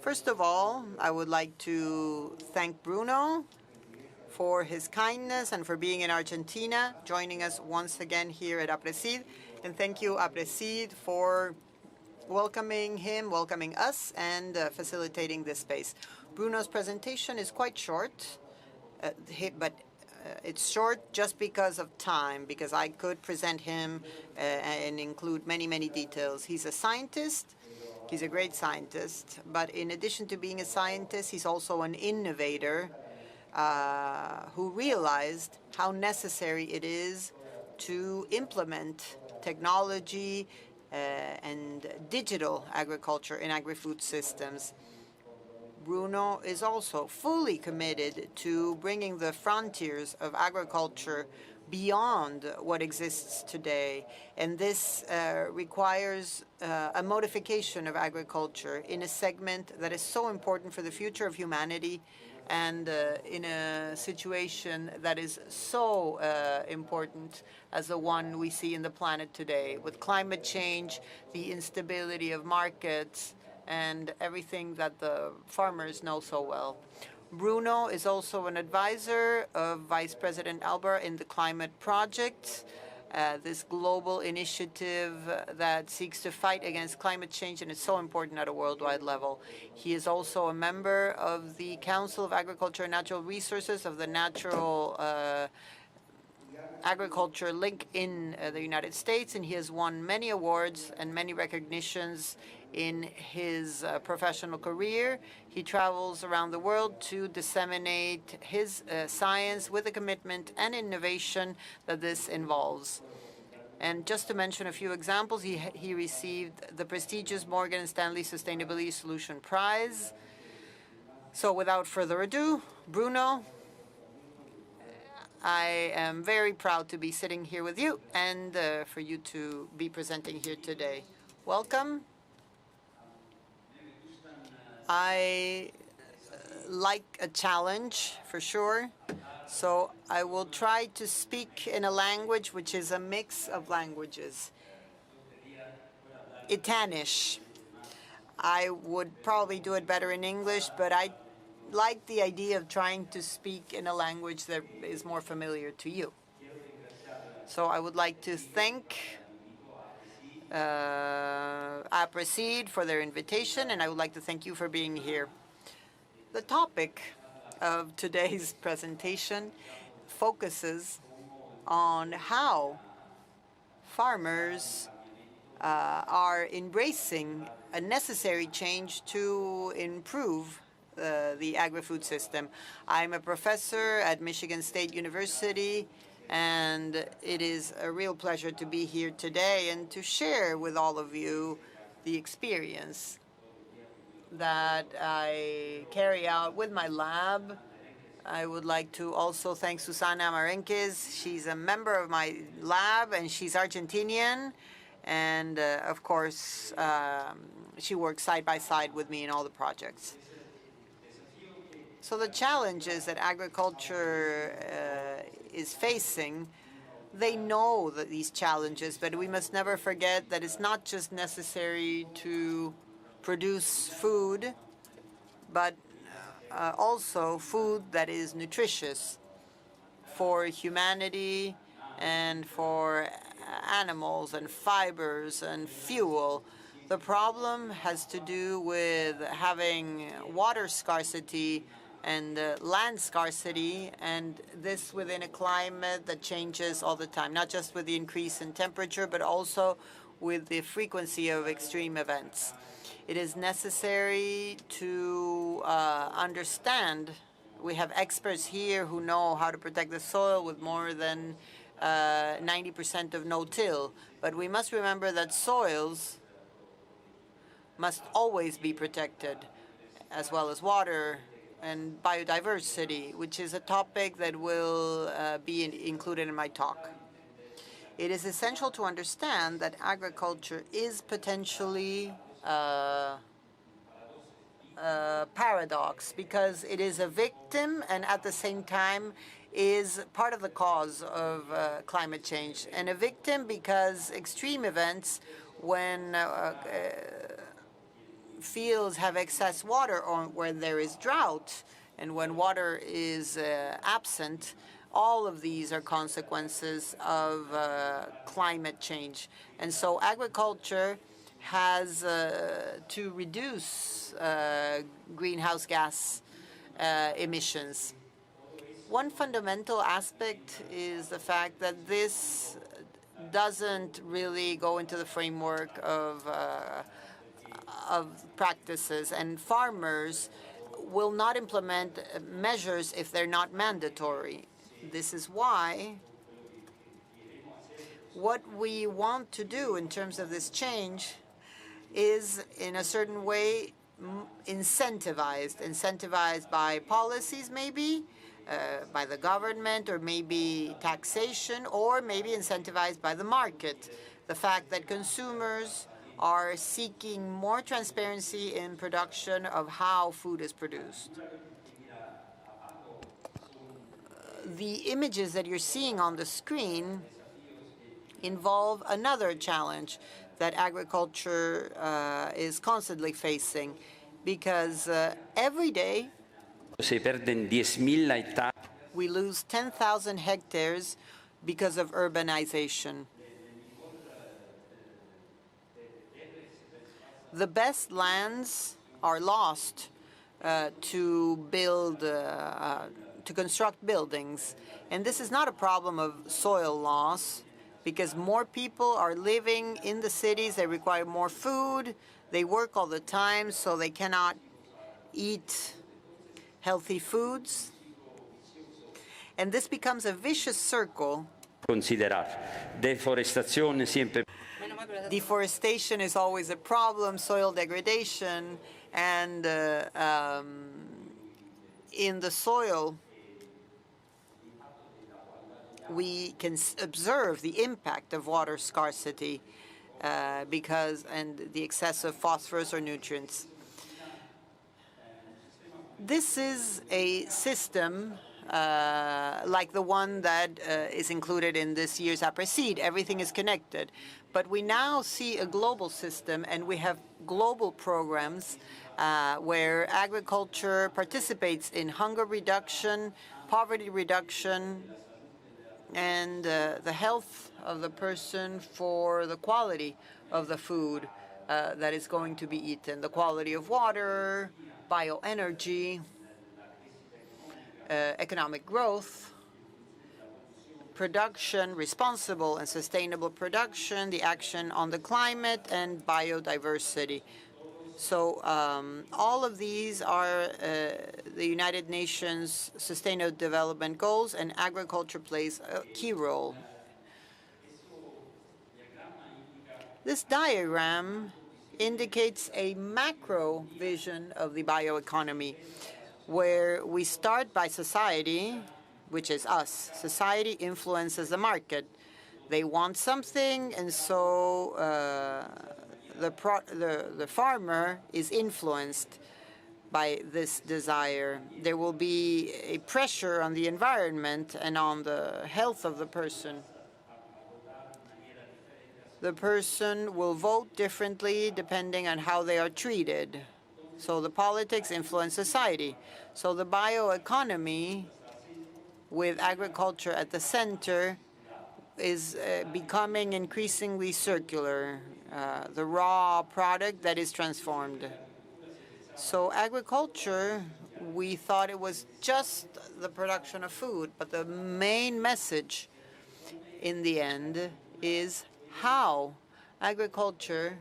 First of all, I would like to thank Bruno for his kindness and for being in Argentina, joining us once again here at Aapresid. And thank you, Aapresid, for welcoming him, welcoming us, and facilitating this space. Bruno's presentation is quite short, but it's short just because of time, because I could present him and include many, many details. He's a scientist. He's a great scientist, but in addition to being a scientist, he's also an innovator who realized how necessary it is to implement technology and digital agriculture in agri-food systems. Bruno is also fully committed to bringing the frontiers of agriculture beyond what exists today. And this requires a modification of agriculture in a segment that is so important for the future of humanity and in a situation that is so important as the one we see in the planet today, with climate change, the instability of markets, and everything that the farmers know so well. Bruno is also an advisor of Vice President Albert in the Climate Project, this global initiative that seeks to fight against climate change, and it's so important at a worldwide level. He is also a member of the Council of Agriculture and Natural Resources of the Natural Agriculture Link in the United States, and he has won many awards and many recognitions in his professional career. He travels around the world to disseminate his science with the commitment and innovation that this involves. And just to mention a few examples, he received the prestigious Morgan Stanley Sustainability Solution Prize. So without further ado, Bruno, I am very proud to be sitting here with you and for you to be presenting here today. Welcome. I like a challenge, for sure, so I will try to speak in a language which is a mix of languages. Italianish. I would probably do it better in English, but I like the idea of trying to speak in a language that is more familiar to you. So I would like to thank Aapresid for their invitation, and I would like to thank you for being here. The topic of today's presentation focuses on how farmers are embracing a necessary change to improve the agri-food system. I'm a professor at Michigan State University, and it is a real pleasure to be here today and to share with all of you the experience that I carry out with my lab. I would like to also thank Susana Marenquez. She's a member of my lab, and she's Argentinian. And of course, she works side by side with me in all the projects. So the challenges that agriculture is facing, they know that these challenges, but we must never forget that it's not just necessary to produce food, but also food that is nutritious for humanity and for animals and fibers and fuel. The problem has to do with having water scarcity and land scarcity, and this within a climate that changes all the time, not just with the increase in temperature, but also with the frequency of extreme events. It is necessary to understand. We have experts here who know how to protect the soil with more than 90% of no-till, but we must remember that soils must always be protected, as well as water and biodiversity, which is a topic that will be included in my talk. It is essential to understand that agriculture is potentially a paradox, because it is a victim and at the same time is part of the cause of climate change. And a victim because extreme events, when fields have excess water or when there is drought and when water is absent, all of these are consequences of climate change. And so agriculture has to reduce greenhouse gas emissions. One fundamental aspect is the fact that this doesn't really go into the framework of practices, and farmers will not implement measures if they're not mandatory. This is why what we want to do in terms of this change is, in a certain way, incentivized by policies, maybe, by the government, or maybe taxation, or maybe incentivized by the market. The fact that consumers are seeking more transparency in production of how food is produced. The images that you're seeing on the screen involve another challenge that agriculture is constantly facing, because every day we lose 10,000 hectares because of urbanization. The best lands are lost to construct buildings. And this is not a problem of soil loss, because more people are living in the cities. They require more food. They work all the time, so they cannot eat healthy foods. And this becomes a vicious circle. Deforestation is always a problem, soil degradation, and in the soil, we can observe the impact of water scarcity and the excess of phosphorus or nutrients. This is a system like the one that is included in this year's Aapresid. Everything is connected. But we now see a global system, and we have global programs where agriculture participates in hunger reduction, poverty reduction, and the health of the person for the quality of the food that is going to be eaten, the quality of water, bioenergy, economic growth, production, responsible and sustainable production, the action on the climate, and biodiversity. So all of these are the United Nations Sustainable Development Goals, and agriculture plays a key role. This diagram indicates a macro vision of the bioeconomy, where we start by society, which is us. Society influences the market. They want something, and so the farmer is influenced by this desire. There will be a pressure on the environment and on the health of the person. The person will vote differently depending on how they are treated. So the politics influence society. So the bioeconomy, with agriculture at the center, is becoming increasingly circular, the raw product that is transformed. So agriculture, we thought it was just the production of food, but the main message in the end is how agriculture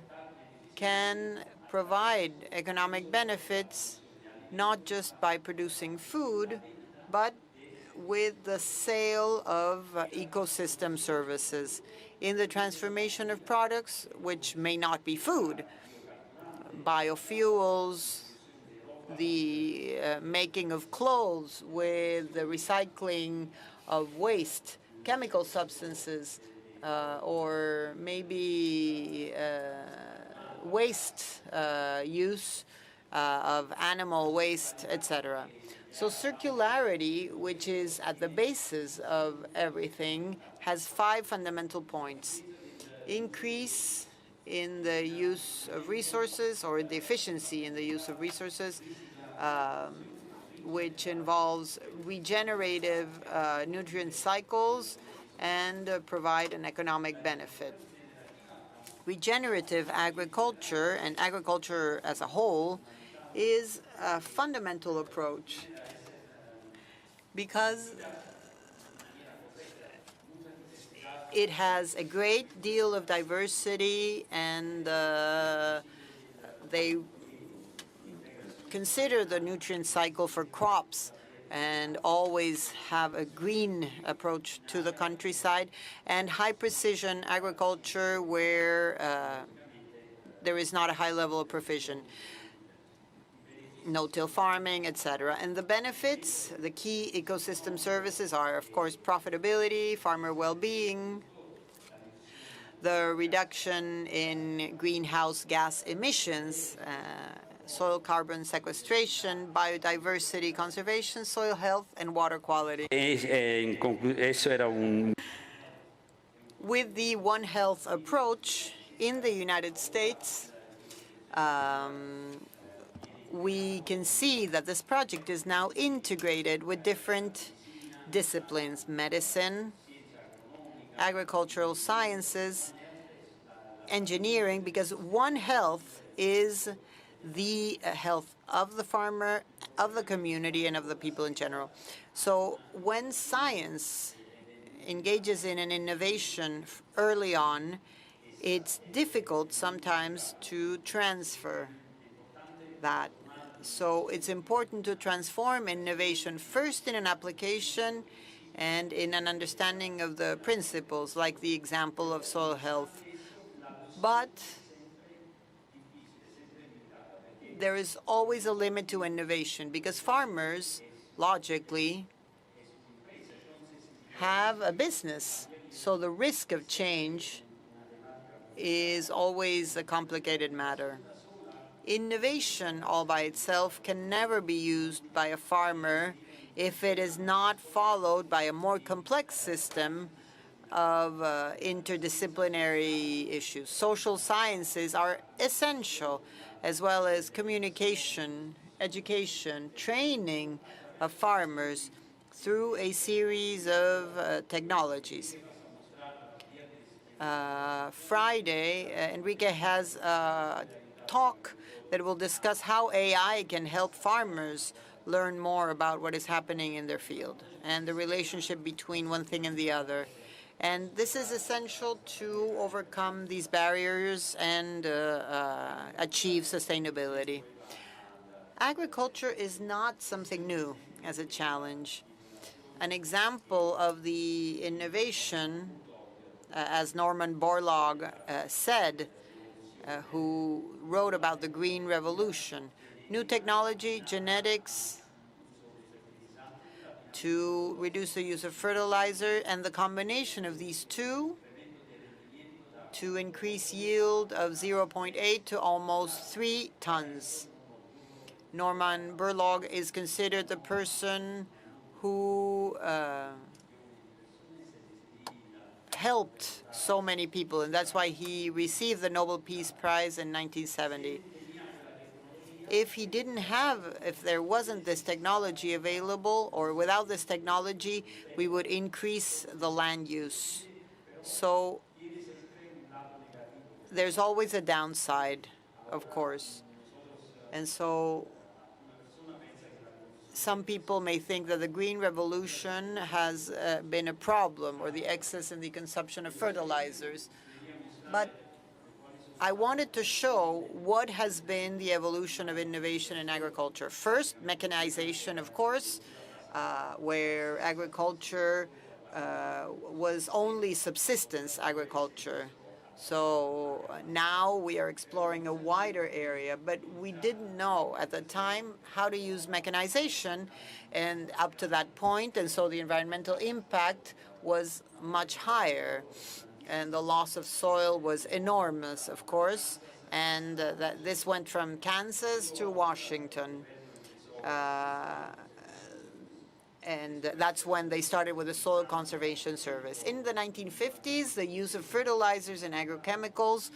can provide economic benefits, not just by producing food, but with the sale of ecosystem services in the transformation of products which may not be food, biofuels, the making of clothes with the recycling of waste, chemical substances, or maybe waste use of animal waste, etc. So circularity, which is at the basis of everything, has 5 fundamental points. Increase in the use of resources, or the efficiency in the use of resources, which involves regenerative nutrient cycles and provide an economic benefit. Regenerative agriculture, and agriculture as a whole, is a fundamental approach because it has a great deal of diversity, and they consider the nutrient cycle for crops and always have a green approach to the countryside, and high precision agriculture where there is not a high level of provision, no-till farming, etc. And the benefits, the key ecosystem services are, of course, profitability, farmer well-being, the reduction in greenhouse gas emissions, soil carbon sequestration, biodiversity conservation, soil health, and water quality. With the One Health approach in the United States, we can see that this project is now integrated with different disciplines: medicine, agricultural sciences, engineering, because One Health is the health of the farmer, of the community, and of the people in general. So when science engages in an innovation early on, it's difficult sometimes to transfer that. So it's important to transform innovation first in an application and in an understanding of the principles, like the example of soil health. But there is always a limit to innovation because farmers, logically, have a business. So the risk of change is always a complicated matter. Innovation all by itself can never be used by a farmer if it is not followed by a more complex system of interdisciplinary issues. Social sciences are essential, as well as communication, education, training of farmers through a series of technologies. Friday, Enrique has a talk that will discuss how AI can help farmers learn more about what is happening in their field and the relationship between one thing and the other. And this is essential to overcome these barriers and achieve sustainability. Agriculture is not something new as a challenge. An example of the innovation, as Norman Borlaug said, who wrote about the Green Revolution, new technology, genetics, to reduce the use of fertilizer, and the combination of these two to increase yield of 0.8 to almost 3 tons. Norman Borlaug is considered the person who helped so many people, and that's why he received the Nobel Peace Prize in 1970. If there wasn't this technology available, or without this technology, we would increase the land use. So there's always a downside, of course. And so some people may think that the Green Revolution has been a problem, or the excess in the consumption of fertilizers. But I wanted to show what has been the evolution of innovation in agriculture. First, mechanization, of course, where agriculture was only subsistence agriculture. So now we are exploring a wider area, but we didn't know at the time how to use mechanization and up to that point, and so the environmental impact was much higher. And the loss of soil was enormous, of course, and this went from Kansas to Washington. and that's when they started with the Soil Conservation Service. In the 1950s, the use of fertilizers and agrochemicals,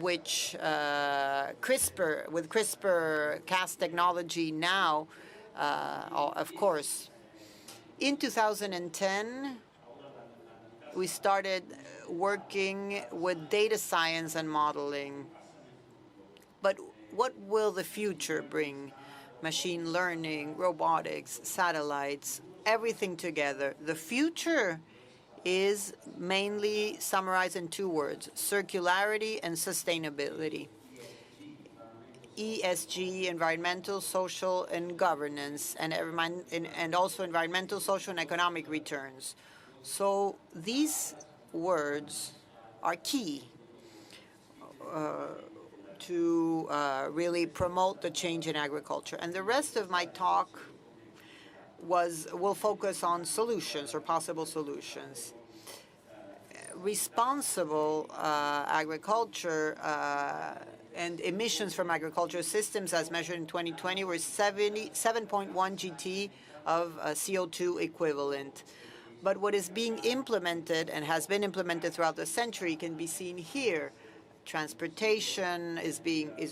which with CRISPR-Cas technology now, of course. In 2010, we started working with data science and modeling. But what will the future bring? Machine learning, robotics, satellites, everything together. The future is mainly summarized in two words: circularity and sustainability. ESG, environmental, social, and governance, and also environmental, social, and economic returns. So these words are key to really promote the change in agriculture. And the rest of my talk will focus on solutions or possible solutions. Responsible agriculture and emissions from agricultural systems as measured in 2020 were 7.1 GT of CO2 equivalent. But what is being implemented and has been implemented throughout the century can be seen here. Transportation is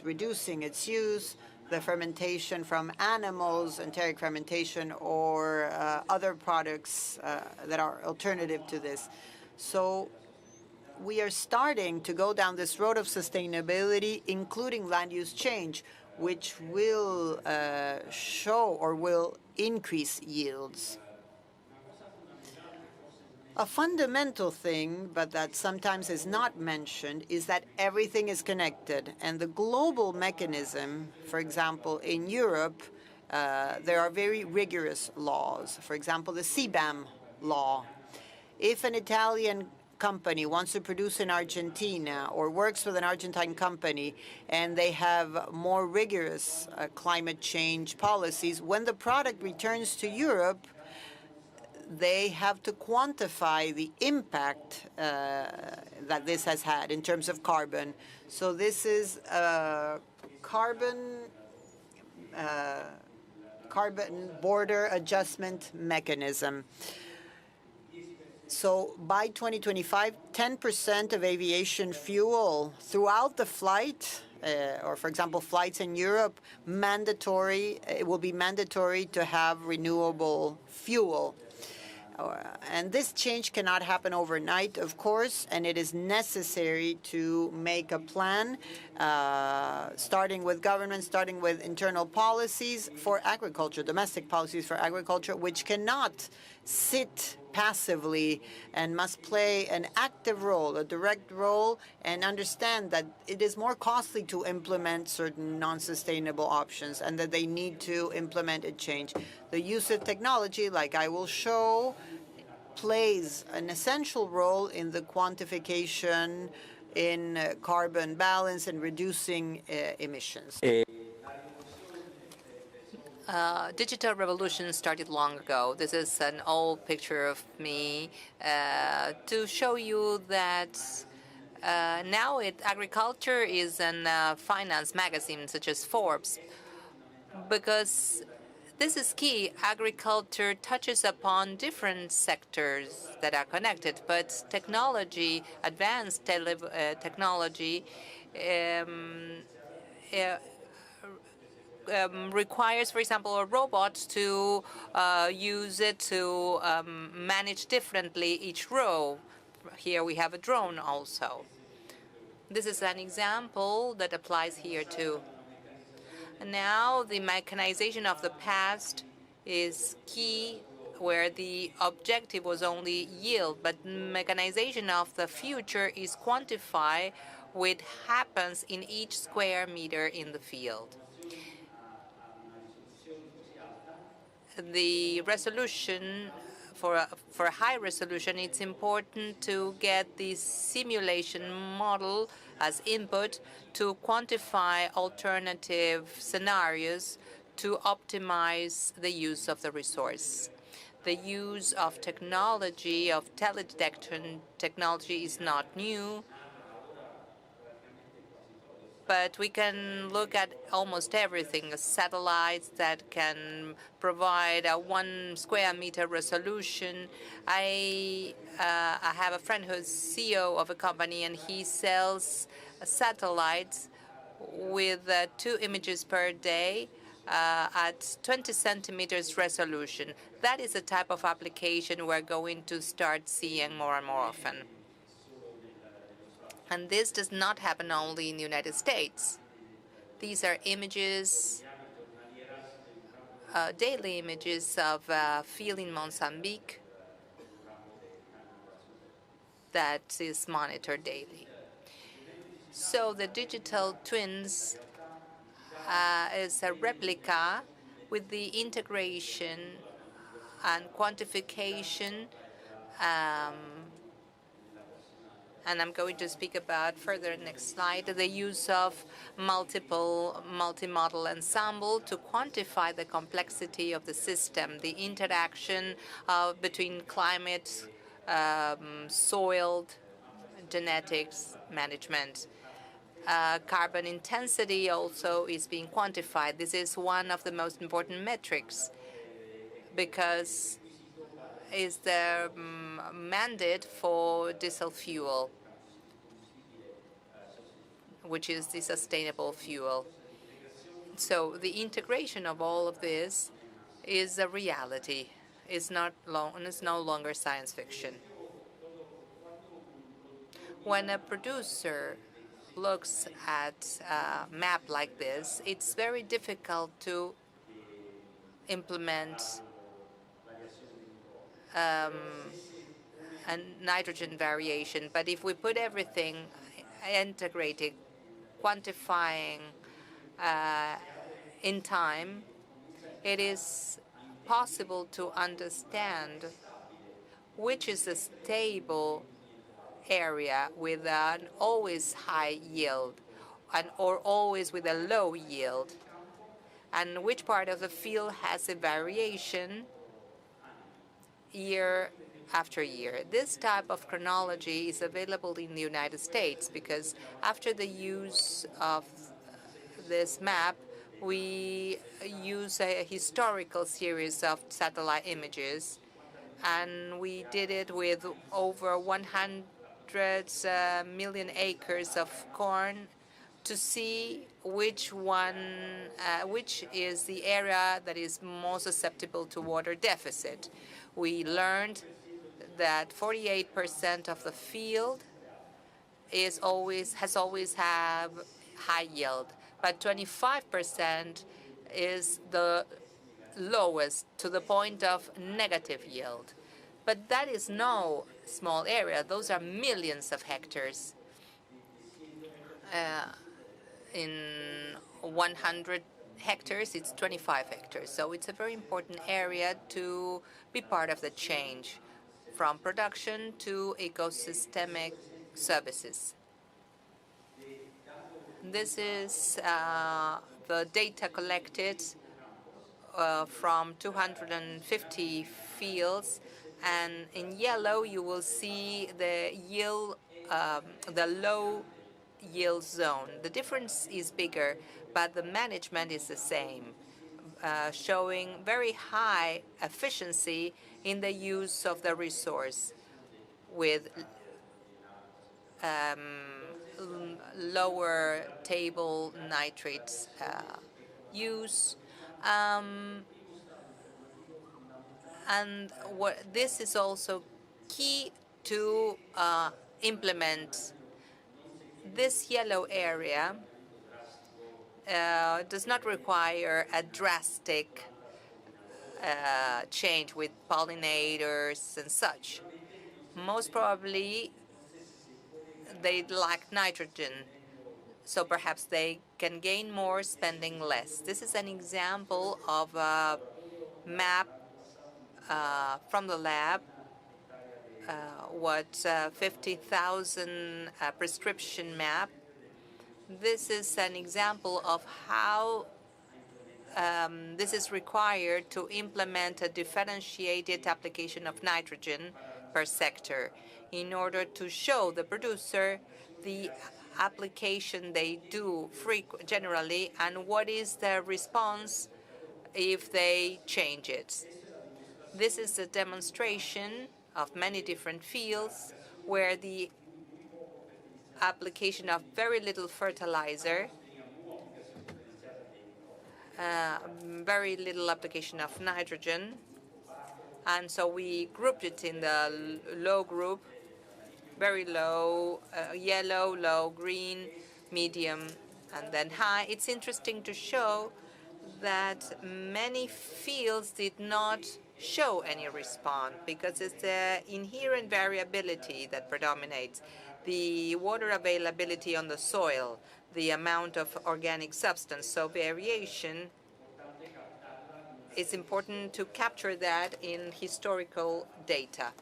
reducing its use, the fermentation from animals, enteric fermentation, or other products that are alternative to this. So we are starting to go down this road of sustainability, including land use change, which will show or will increase yields. A fundamental thing, but that sometimes is not mentioned, is that everything is connected. And the global mechanism, for example, in Europe, there are very rigorous laws. For example, the CBAM law. If an Italian company wants to produce in Argentina or works with an Argentine company and they have more rigorous climate change policies, when the product returns to Europe, they have to quantify the impact that this has had in terms of carbon. So this is a carbon border adjustment mechanism. So by 2025, 10% of aviation fuel throughout the flight, or for example, flights in Europe, it will be mandatory to have renewable fuel. And this change cannot happen overnight, of course, and it is necessary to make a plan, starting with government, starting with internal policies for agriculture, domestic policies for agriculture, which cannot sit passively and must play an active role, a direct role, and understand that it is more costly to implement certain non-sustainable options and that they need to implement a change. The use of technology, like I will show, plays an essential role in the quantification, in carbon balance, and reducing emissions. Digital revolution started long ago. This is an old picture of me to show you that now agriculture is in finance magazine such as Forbes, because this is key. Agriculture touches upon different sectors that are connected, but technology, advanced technology, requires, for example, a robot to use it to manage differently each row. Here we have a drone also. This is an example that applies here too. Now the mechanization of the past is key, where the objective was only yield, but mechanization of the future is quantify what happens in each square meter in the field. The resolution, for a high resolution, it's important to get the simulation model as input to quantify alternative scenarios to optimize the use of the resource. The use of technology, of teledetection technology, is not new, but we can look at almost everything. Satellites that can provide a 1 square meter resolution. I have a friend who's CEO of a company, and he sells satellites with 2 images per day at 20 centimeters resolution. That is a type of application we're going to start seeing more and more often. And this does not happen only in the United States. These are images, daily images of a field in Mozambique that is monitored daily. So the digital twins is a replica with the integration and quantification, and I'm going to speak about further next slide, the use of multi-model ensemble to quantify the complexity of the system, the interaction between climate, soil, genetics, management. Carbon intensity also is being quantified. This is one of the most important metrics because it's the mandate for diesel fuel, which is the sustainable fuel. So the integration of all of this is a reality. It's no longer science fiction. When a producer looks at a map like this, it's very difficult to implement a nitrogen variation. But if we put everything integrated, quantifying in time, it is possible to understand which is a stable area with an always high yield or always with a low yield, and which part of the field has a variation year after year. This type of chronology is available in the United States because after the use of this map, we use a historical series of satellite images, and we did it with over 100 million acres of corn to see which is the area that is most susceptible to water deficit. We learned that 48% of the field has always have high yield, but 25% is the lowest, to the point of negative yield. But that is no small area. Those are millions of hectares. In 100 hectares, it's 25 hectares. So it's a very important area to be part of the change from production to ecosystemic services. This is the data collected from 250 fields, and in yellow you will see the yield, the low yield zone. The difference is bigger, but the management is the same, showing very high efficiency in the use of the resource with lower table nitrates use. And this is also key to implement. This yellow area does not require a drastic change with pollinators and such. Most probably, they lack nitrogen, so perhaps they can gain more spending less. This is an example of a map from the lab, 50,000 prescription map. This is an example of how this is required to implement a differentiated application of nitrogen per sector in order to show the producer the application they do generally, and what is their response if they change it. This is a demonstration of many different fields where the application of very little fertilizer, very little application of nitrogen, and so we grouped it in the low group, very low, yellow, low, green, medium, and then high. It's interesting to show that many fields did not show any response because it's the inherent variability that predominates. The water availability on the soil, the amount of organic substance. So variation is important to capture that in historical data.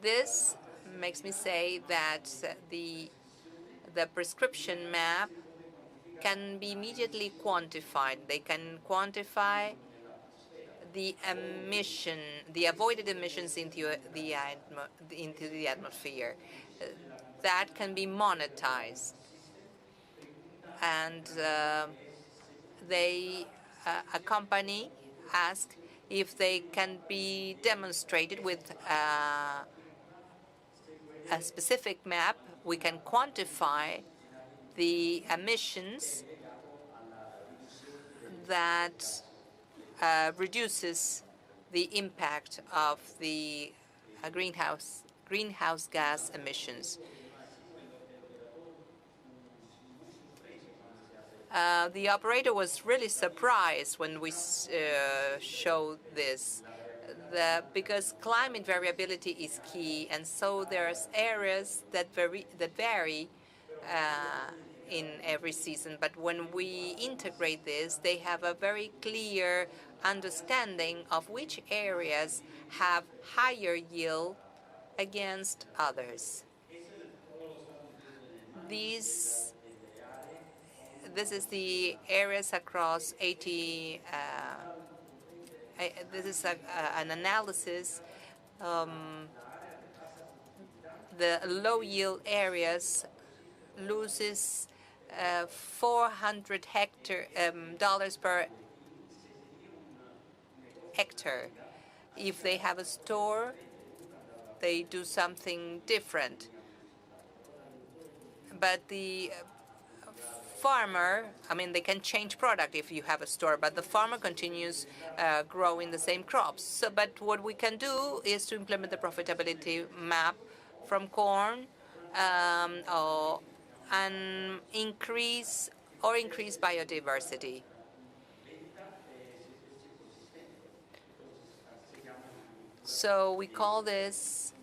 This makes me say that the prescription map can be immediately quantified. They can quantify the emission, the avoided emissions into the atmosphere. That can be monetized, and a company ask if they can be demonstrated with a specific map. We can quantify the emissions that reduces the impact of the greenhouse gas emissions. The operator was really surprised when we showed this, because climate variability is key, and so there's areas that vary in every season. But when we integrate this, they have a very clear understanding of which areas have higher yield against others. This is the areas across 80. This is an analysis. The low yield areas loses $400 per hectare. If they have a store, they do something different. But the farmer, they can change product if you have a store, but the farmer continues growing the same crops. But what we can do is to implement the profitability map from corn, and increase biodiversity. So we call this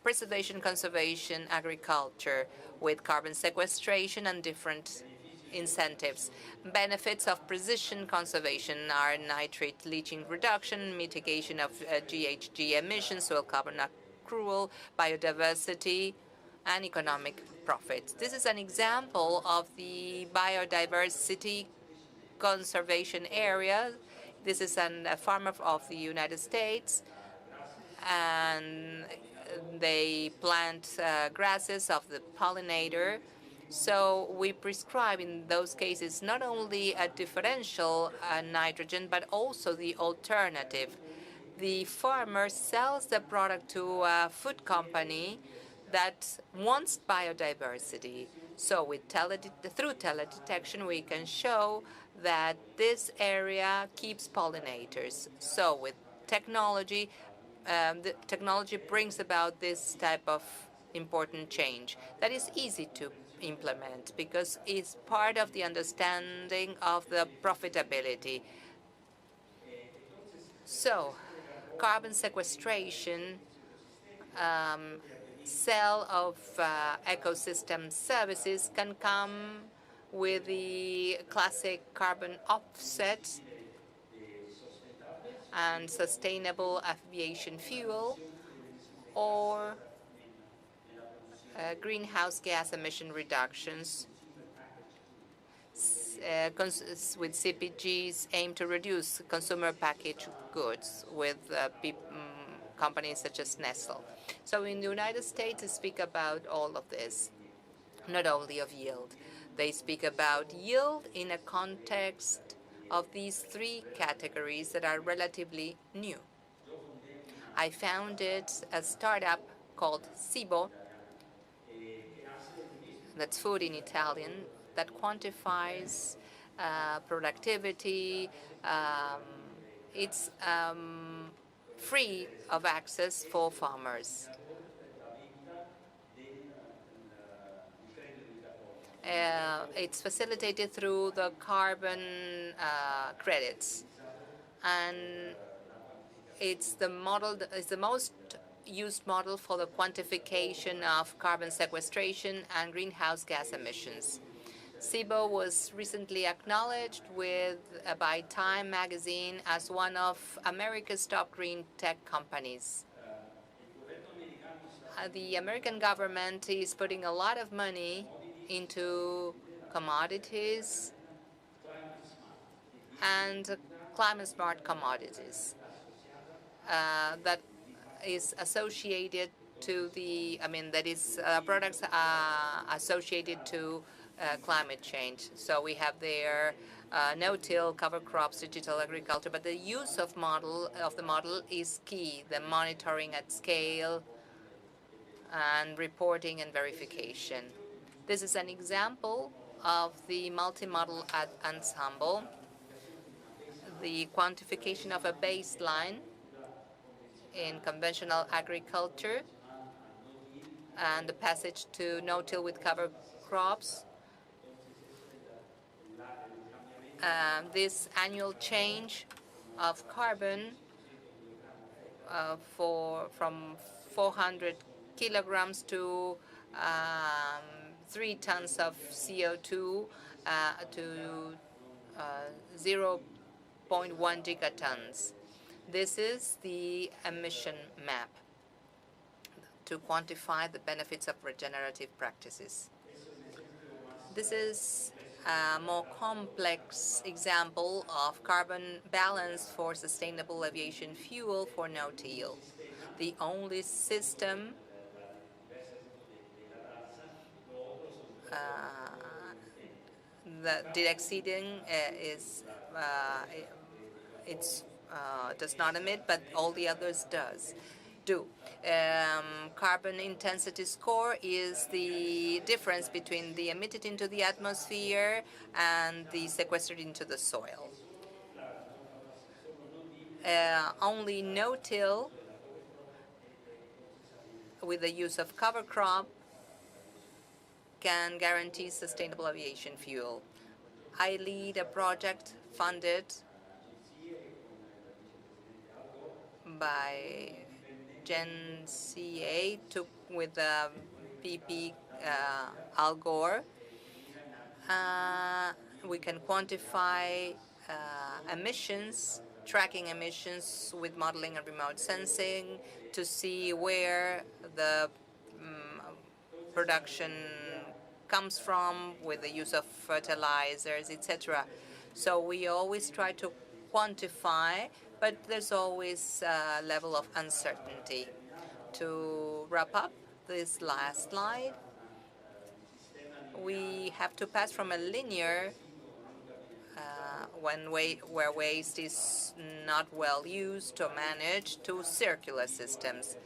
preservation, conservation, agriculture, with carbon sequestration and different incentives. Benefits of precision conservation are nitrate leaching reduction, mitigation of GHG emissions, soil carbon accrual, biodiversity, and economic profits. This is an example of the biodiversity conservation area. This is a farmer of the United States, and they plant grasses of the pollinator. So we prescribe in those cases not only a differential nitrogen, but also the alternative. The farmer sells the product to a food company that wants biodiversity. So through teledetection, we can show that this area keeps pollinators. So with technology, the technology brings about this type of important change that is easy to implement because it's part of the understanding of the profitability. So carbon sequestration, sale of ecosystem services can come with the classic carbon offset and sustainable aviation fuel, or greenhouse gas emission reductions with CPGs aim to reduce consumer packaged goods with companies such as Nestle. So in the United States, they speak about all of this, not only of yield. They speak about yield in a context of these three categories that are relatively new. I founded a startup called Cibo, that's food in Italian, that quantifies productivity. It's free of access for farmers. It's facilitated through the carbon credits, and it's the model. It's the most used model for the quantification of carbon sequestration and greenhouse gas emissions. Cibo was recently acknowledged by Time magazine as one of America's top green tech companies. The American government is putting a lot of money into commodities and climate-smart commodities that is associated to products associated to climate change. So we have there no-till, cover crops, digital agriculture, but the use of the model is key, the monitoring at scale and reporting and verification. This is an example of the multi-model ensemble, the quantification of a baseline in conventional agriculture and the passage to no-till with cover crops. This annual change of carbon from 400 kilograms to 3 tons of CO2 to 0.1 gigatons. This is the emission map to quantify the benefits of regenerative practices. This is a more complex example of carbon balance for sustainable aviation fuel for no-till. The only system that did exceeding does not emit, but all the others do. Carbon intensity score is the difference between the emitted into the atmosphere and the sequestered into the soil. Only no-till with the use of cover crop can guarantee sustainable aviation fuel. I lead a project funded by GenCA with PP Al Gore. We can quantify emissions, tracking emissions with modeling and remote sensing to see where the production comes from with the use of fertilizers, etc. So we always try to quantify, but there's always a level of uncertainty. To wrap up this last slide, we have to pass from a linear where waste is not well used or managed to circular systems.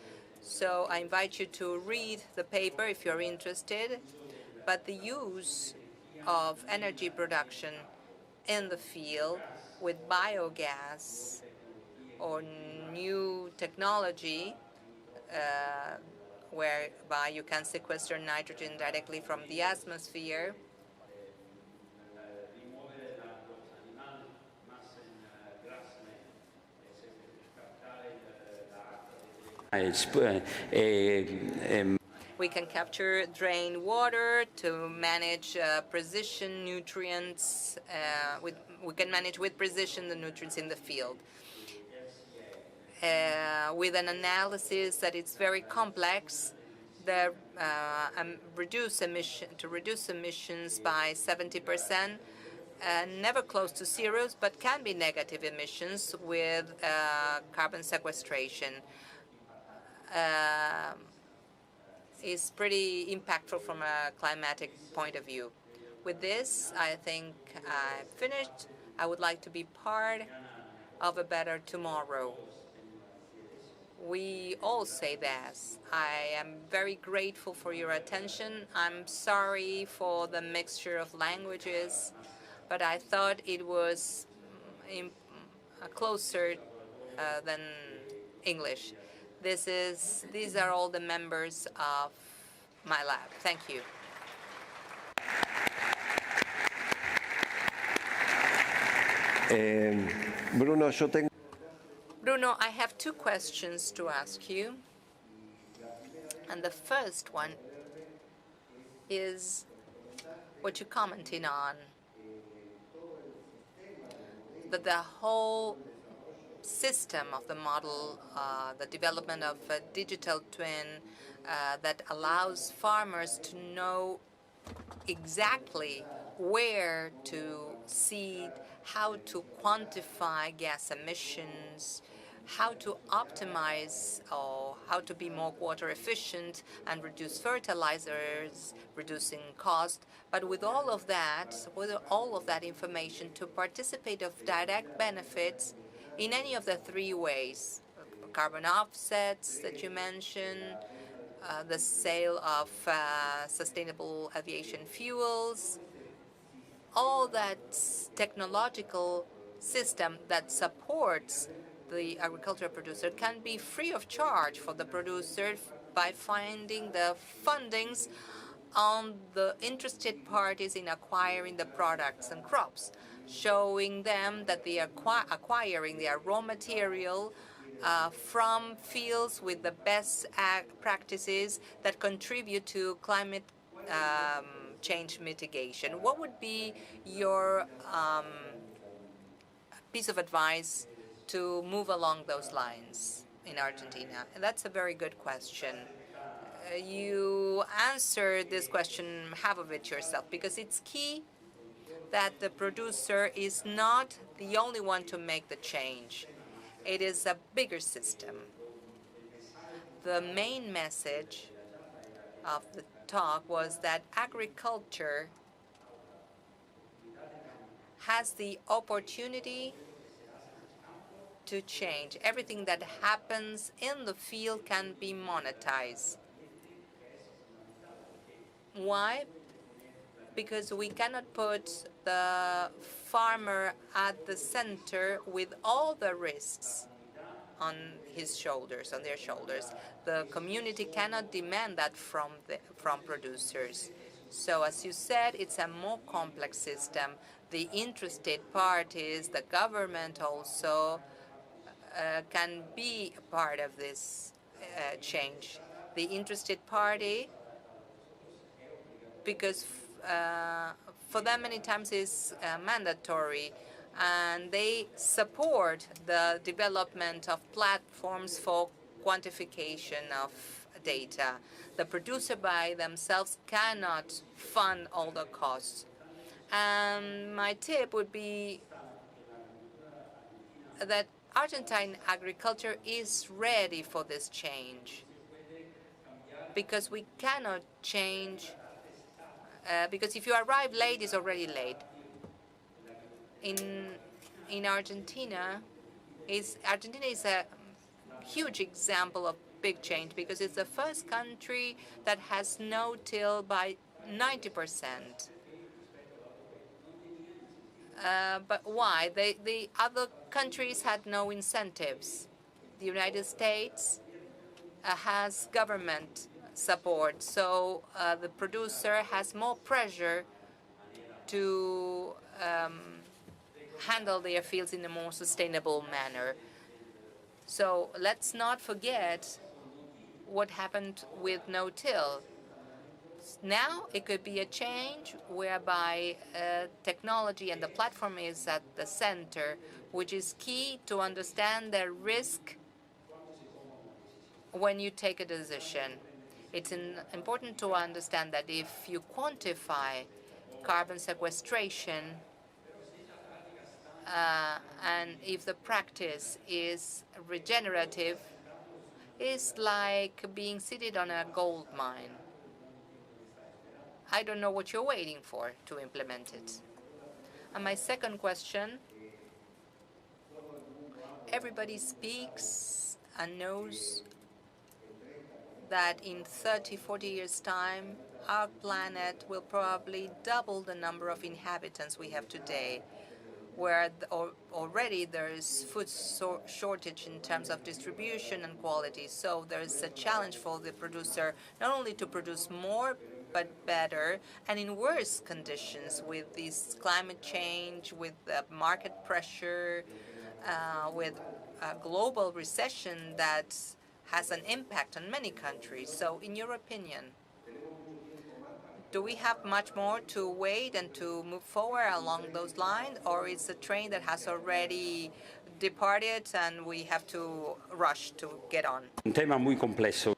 So I invite you to read the paper if you're interested. But the use of energy production in the field with biogas or new technology whereby you can sequester nitrogen directly from the atmosphere we can capture drained water to manage precision nutrients. We can manage with precision the nutrients in the field. With an analysis that is very complex, to reduce emissions by 70%, never close to zeros, but can be negative emissions with carbon sequestration. is pretty impactful from a climatic point of view. With this, I think I'm finished. I would like to be part of a better tomorrow. We all say this. I am very grateful for your attention. I'm sorry for the mixture of languages, but I thought it was closer than English. These are all the members of my lab. Thank you. Bruno, I have two questions to ask you. And the first one is what you're commenting on, that the whole system of the model, the development of a digital twin that allows farmers to know exactly where to seed, how to quantify gas emissions, how to optimize or how to be more water efficient and reduce fertilizers, reducing cost. But with all of that information, to participate of direct benefits in any of the three ways: carbon offsets that you mentioned, the sale of sustainable aviation fuels, all that technological system that supports the agricultural producer can be free of charge for the producer by finding the fundings on the interested parties in acquiring the products and crops, showing them that they are acquiring their raw material from fields with the best practices that contribute to climate change mitigation. What would be your piece of advice to move along those lines in Argentina? And that's a very good question. You answered this question, half of it yourself, because it's key that the producer is not the only one to make the change. It is a bigger system. The main message of the talk was that agriculture has the opportunity to change. Everything that happens in the field can be monetized. Why? Because we cannot put the farmer at the center with all the risks on his shoulders, on their shoulders. The community cannot demand that from producers. So as you said, it's a more complex system. The interested parties, the government also, can be a part of this change. The interested party, because for them many times is mandatory, and they support the development of platforms for quantification of data. The producer by themselves cannot fund all the costs. And my tip would be that Argentine agriculture is ready for this change, because we cannot change, because if you arrive late, it's already late. In Argentina is a huge example of big change, because it's the first country that has no-till by 90%. But why? The other countries had no incentives. The United States has government support, so the producer has more pressure to handle their fields in a more sustainable manner. So let's not forget what happened with no-till. Now it could be a change whereby technology and the platform is at the center, which is key to understand the risk when you take a decision. It's important to understand that if you quantify carbon sequestration, and if the practice is regenerative, is like being seated on a gold mine. I don't know what you're waiting for to implement it. And my second question, everybody speaks and knows that in 30, 40 years' time, our planet will probably double the number of inhabitants we have today, where already there is food shortage in terms of distribution and quality. So there is a challenge for the producer not only to produce more, but better, and in worse conditions with this climate change, with market pressure, with a global recession that has an impact on many countries. So in your opinion, do we have much more to wait and to move forward along those lines, or is a train that has already departed and we have to rush to get on? Un tema muy complejo.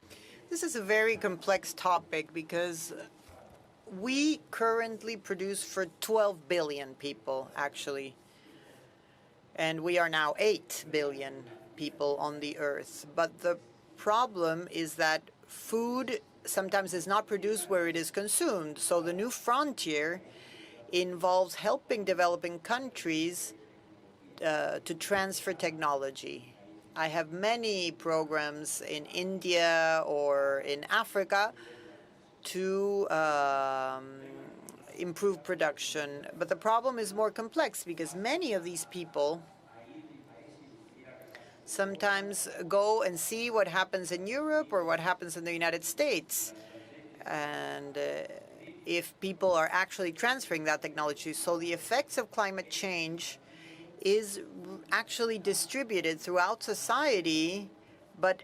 This is a very complex topic because we currently produce for 12 billion people, actually. And we are now 8 billion people on the earth. But the problem is that food sometimes is not produced where it is consumed. So the new frontier involves helping developing countries to transfer technology. I have many programs in India or in Africa to improve production. But the problem is more complex because many of these people sometimes go and see what happens in Europe or what happens in the United States. And if people are actually transferring that technology. So the effects of climate change is actually distributed throughout society, but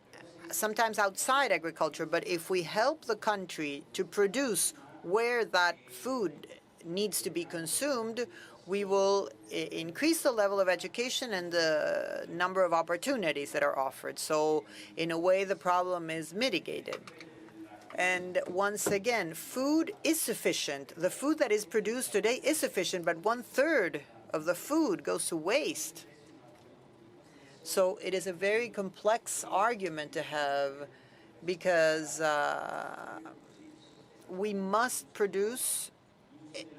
sometimes outside agriculture. But if we help the country to produce where that food needs to be consumed, we will increase the level of education and the number of opportunities that are offered. So in a way, the problem is mitigated. And once again, food is sufficient. The food that is produced today is sufficient, but 1/3 of the food goes to waste. So it is a very complex argument to have because we must produce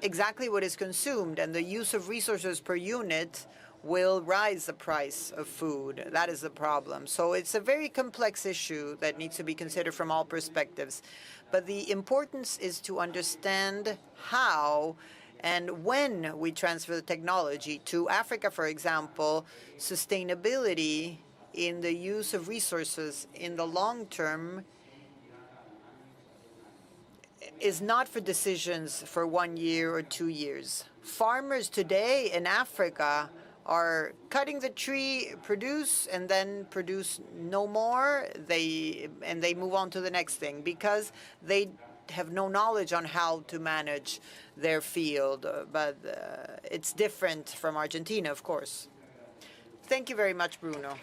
exactly what is consumed, and the use of resources per unit will rise the price of food. That is the problem. So it's a very complex issue that needs to be considered from all perspectives. But the importance is to understand how and when we transfer the technology to Africa, for example. Sustainability in the use of resources in the long term is not for decisions for 1 year or 2 years. Farmers today in Africa are cutting the tree, produce, and then produce no more. They move on to the next thing because they have no knowledge on how to manage their field. But it's different from Argentina, of course. Thank you very much, Bruno.